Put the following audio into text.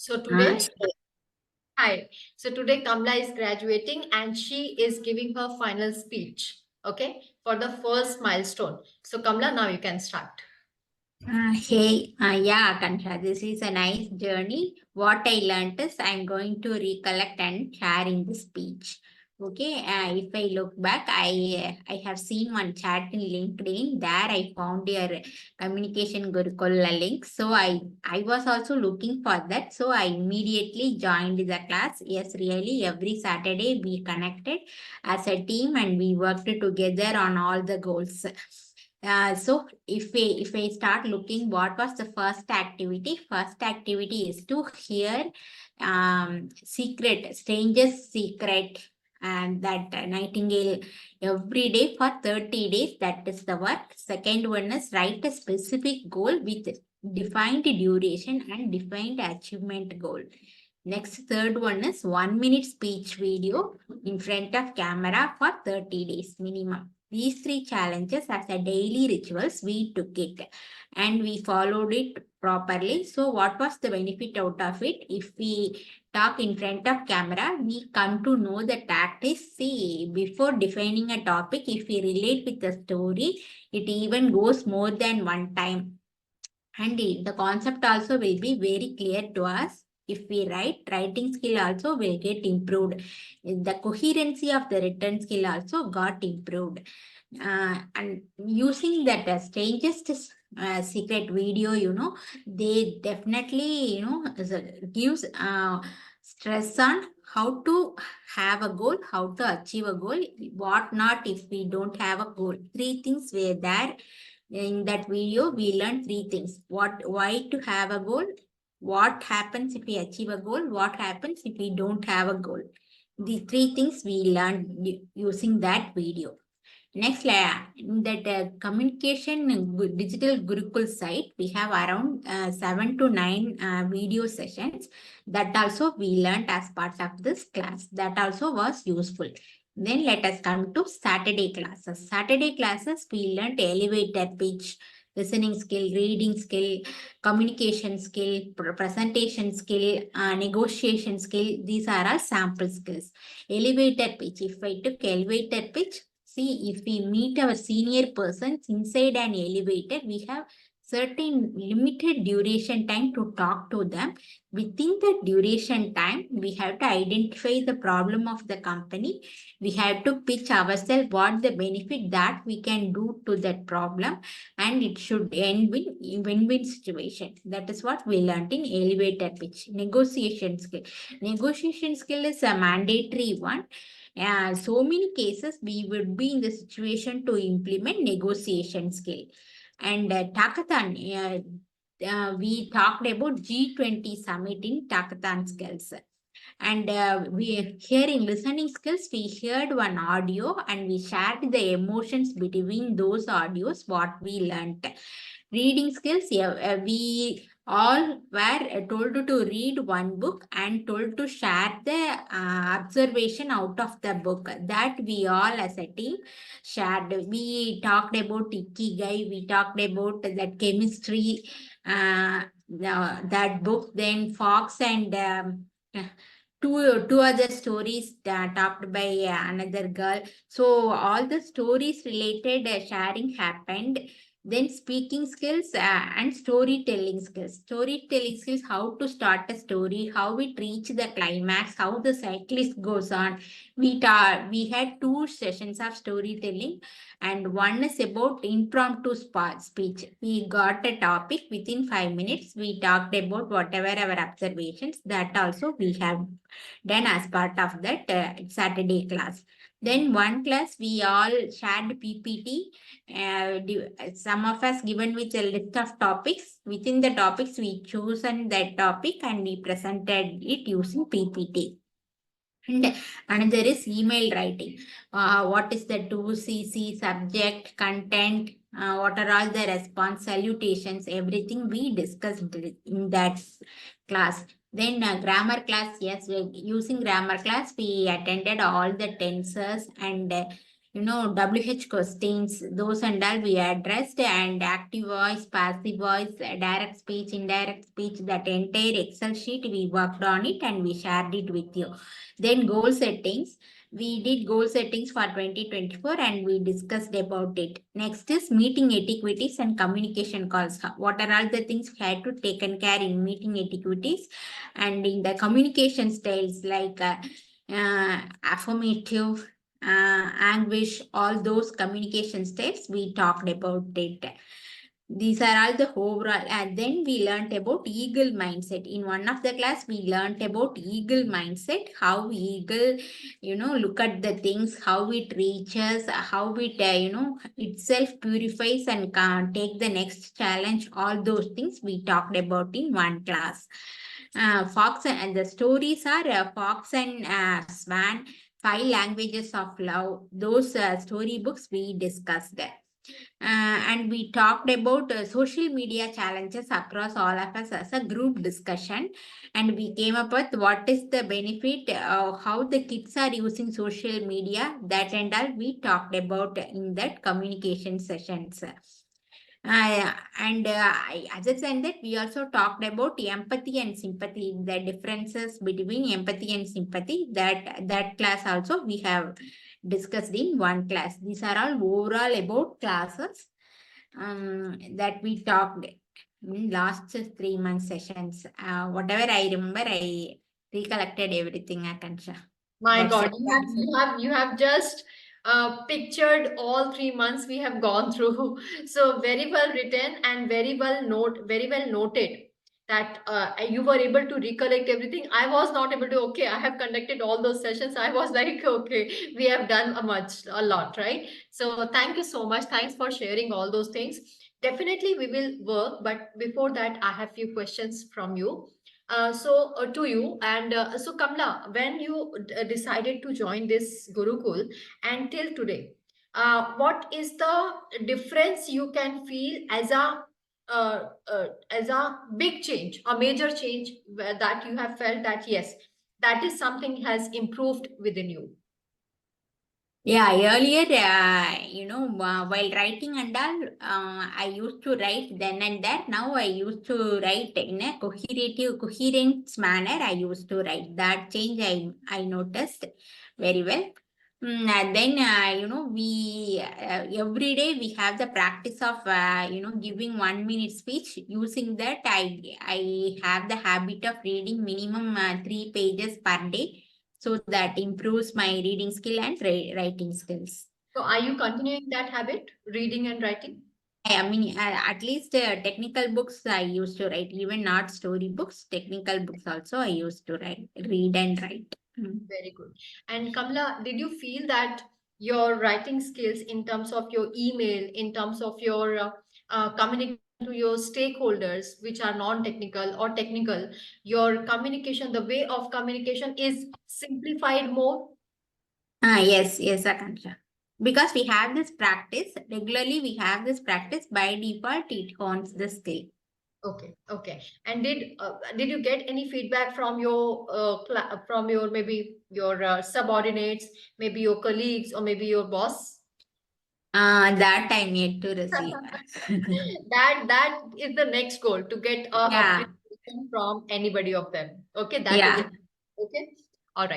So Uh, today, hi. So today Kamala is graduating and she is giving her final speech, okay, for the first milestone. So Kamala, now you can start. yeah, Kansha, this is a nice journey. What I learned is I'm going to recollect and share in the speech. Okay, if I look back, I have seen one chat in LinkedIn. There I found your communication Gurukul link. So I was also looking for that. So I immediately joined the class. Yes, really, every Saturday we connected as a team and we worked together on all the goals. So if I start looking, what was the first activity? First activity is to hear strangers secret, and that Nightingale every day for 30 days. That is the work. Second one is write a specific goal with defined duration and defined achievement goal. Next, third one is 1 minute speech video in front of camera for 30 days minimum. These three challenges as a daily rituals, we took it and we followed it properly. So what was the benefit out of it? If we talk in front of camera, we come to know the tactics. See, before defining a topic, if we relate with a story, it even goes more than one time. And the concept also will be very clear to us. If we write, writing skill also will get improved. The coherency of the written skill also got improved. And using that strangest secret video, they definitely, gives stress on how to have a goal, how to achieve a goal, what not if we don't have a goal. Three things were there in that video. We learned three things: why to have a goal, what happens if we achieve a goal, what happens if we don't have a goal. The three things we learned using that video. Next, in that communication digital Gurukul site, we have around 7 to 9 video sessions that also we learned as part of this class. That also was useful. Then let us come to Saturday classes. Saturday classes, we learned elevator pitch, listening skill, reading skill, communication skill, presentation skill, negotiation skill. These are all sample skills. Elevator pitch. If I took elevator pitch, see, if we meet our senior persons inside an elevator, we have certain limited duration time to talk to them. Within the duration time, we have to identify the problem of the company. We have to pitch ourselves what the benefit that we can do to that problem, and it should end with win-win situation. That is what we learned in elevator pitch. Negotiation skill. Negotiation skill is a mandatory one. So many cases we would be in the situation to implement negotiation skill. And Takatan, we talked about G20 summit in Takatan skills. And we here in listening skills, we heard one audio and we shared the emotions between those audios, what we learnt. Reading skills, yeah, we all were told to read one book and told to share the observation out of the book. That we all as a team shared. We talked about Ikigai, we talked about that chemistry, that book, then Fox and two other stories talked by another girl. So all the stories related sharing happened. Then speaking skills and storytelling skills. Storytelling skills, how to start a story, how it reach the climax, how the cyclist goes on. We had 2 sessions of storytelling, and one is about impromptu speech. We got a topic within 5 minutes. We talked about whatever our observations. That also we have done as part of that Saturday class. Then one class we all shared PPT. Some of us given with a list of topics. Within the topics, we chosen that topic and we presented it using PPT. And another is email writing. What is the 2CC, subject, content, what are all the response, salutations, everything we discussed in that class. Then grammar class, yes, using grammar class, we attended all the tenses and WH questions, those and all we addressed, and active voice, passive voice, direct speech, indirect speech, that entire Excel sheet we worked on it and we shared it with you. Then goal settings. We did goal settings for 2024 and we discussed about it. Next is meeting etiquettes and communication calls. What are all the things we had to take care in meeting etiquettes and in the communication styles like affirmative, anguish, all those communication styles, we talked about it. These are all the overall, and then we learned about eagle mindset. In one of the class, we learned about eagle mindset, how eagle, look at the things, how it reaches, how it, itself purifies and can take the next challenge. All those things we talked about in one class. Fox and the stories are Fox and Swan, Five Languages of Love. Those storybooks we discussed. And we talked about social media challenges across all of us as a group discussion. And we came up with what is the benefit, how the kids are using social media, that and all we talked about in that communication sessions. Other than that, we also talked about empathy and sympathy, the differences between empathy and sympathy. That class also we have discussed in one class. These are all overall about classes that we talked in last 3 month sessions. Whatever I remember, I recollected everything, Akansha. My That's God, it. you have just pictured all 3 months we have gone through. So very well written and very well noted that you were able to recollect everything. I was not able to. Okay, I have conducted all those sessions. I was like, okay, we have done a lot, right? So thank you so much. Thanks for sharing all those things. Definitely we will work, but before that, I have few questions from you. To you, and so Kamla, when you decided to join this Gurukul and till today, what is the difference you can feel as a big change, a major change that you have felt that yes, that is something has improved within you. Yeah, earlier, while writing and all, I used to write then and there. Now I used to write in a coherent manner. I used to write. That change I noticed very well. And then, we every day we have the practice of, giving 1 minute speech. Using that, I have the habit of reading minimum 3 pages per day, so that improves my reading skill and writing skills. So are you continuing that habit, reading and writing? I mean, at least technical books I used to write, even not story books, technical books also I used to read and write. Very good. And Kamla, did you feel that your writing skills in terms of your email, in terms of your communication to your stakeholders, which are non-technical or technical, your communication, the way of communication is simplified more? Yes, Akansha. Because we have this practice, regularly we have this practice, by default it hones the skill. Okay, okay. And did you get any feedback from your from your maybe your subordinates, maybe your colleagues, or maybe your boss? That I need to receive. That is the next goal, to get a Yeah, appreciation from anybody of them. Okay, that is yeah. it. Okay, all right.